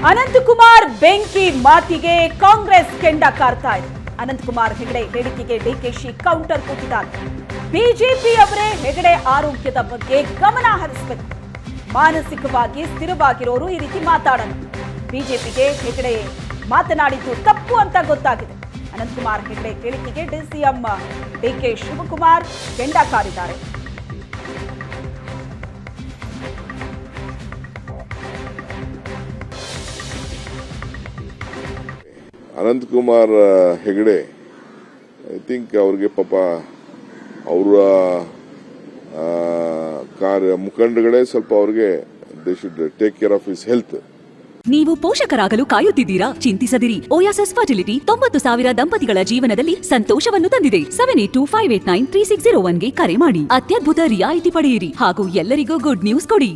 ಅನಂತಕುಮಾರ್ ಬೆಂಕಿ ಮಾತಿಗೆ ಕಾಂಗ್ರೆಸ್ ಕೆಂಡ ಕಾರ್ತಾ ಇದೆ. ಅನಂತಕುಮಾರ್ ಹೆಗಡೆ ಹೇಳಿಕೆಗೆ ಡಿಕೆಶಿ ಕೌಂಟರ್ ಕೊಟ್ಟಿದ್ದಾರೆ. ಬಿಜೆಪಿಯವರೇ ಹೆಗಡೆ ಆರೋಗ್ಯದ ಬಗ್ಗೆ ಗಮನ ಹರಿಸಬೇಕು. ಮಾನಸಿಕವಾಗಿ ಸ್ಥಿರವಾಗಿರೋರು ಈ ರೀತಿ ಮಾತಾಡಲ್ಲ. ಬಿಜೆಪಿಗೆ ಹೆಗಡೆ ಮಾತನಾಡಿದ್ದು ತಪ್ಪು ಅಂತ ಗೊತ್ತಾಗಿದೆ. ಅನಂತಕುಮಾರ್ ಹೆಗಡೆ ಹೇಳಿಕೆಗೆ ಡಿಸಿಎಂ ಡಿಕೆ ಶಿವಕುಮಾರ್ ಕೆಂಡ ಕಾರಿದ್ದಾರೆ. ಅನಂತಕುಮಾರ್ ಹೆಗಡೆ ಐ ಥಿಂಕ್ ಅವ್ರಿಗೆ ಪಾಪ ಅವರ ಮುಖಂಡಗಳೇ ಸ್ವಲ್ಪ ಅವ್ರಿಗೆ they should take care of his health. ನೀವು ಪೋಷಕರಾಗಲು ಕಾಯುತ್ತಿದ್ದೀರಾ? ಚಿಂತಿಸದಿರಿ. ಓಯಾಸಸ್ ಫರ್ಟಿಲಿಟಿ 90,000 ದಂಪತಿಗಳ ಜೀವನದಲ್ಲಿ ಸಂತೋಷವನ್ನು ತಂದಿದೆ. 7825893601ಗೆ ಕರೆ ಮಾಡಿ ಅತ್ಯದ್ಭುತ ರಿಯಾಯಿತಿ ಪಡೆಯಿರಿ ಹಾಗೂ ಎಲ್ಲರಿಗೂ ಗುಡ್ ನ್ಯೂಸ್ ಕೊಡಿ.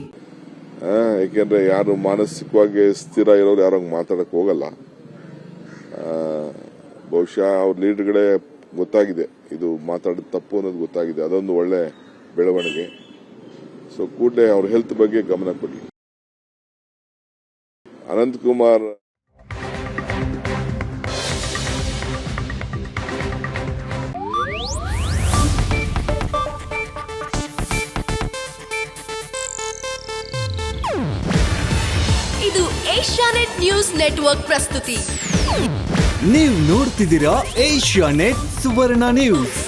ಯಾಕೆಂದ್ರೆ ಯಾರು ಮಾನಸಿಕವಾಗಿ ಸ್ಥಿರ ಇರೋರು ಯಾರು ಮಾತಾಡಕ್ ಹೋಗಲ್ಲ. ಬಹುಶಃ ಅವ್ರ ಲೀಡರ್ಗಳೇ ಗೊತ್ತಾಗಿದೆ ಇದು ಮಾತಾಡೋದು ತಪ್ಪು ಅನ್ನೋದು ಗೊತ್ತಾಗಿದೆ. ಅದೊಂದು ಒಳ್ಳೆ ಬೆಳವಣಿಗೆ. ಸೊ ಕೂಡಲೇ ಅವ್ರ ಹೆಲ್ತ್ ಬಗ್ಗೆ ಗಮನ ಕೊಡಿ. ಅನಂತಕುಮಾರ್ ಇದು ಏಷ್ಯಾನೆಟ್ ನ್ಯೂಸ್ ನೆಟ್ವರ್ಕ್ ಪ್ರಸ್ತುತಿ. ನೀವು ನೋಡ್ತಿದ್ದೀರಾ ಏಷ್ಯಾನೆಟ್ ಸುವರ್ಣ ನ್ಯೂಸ್.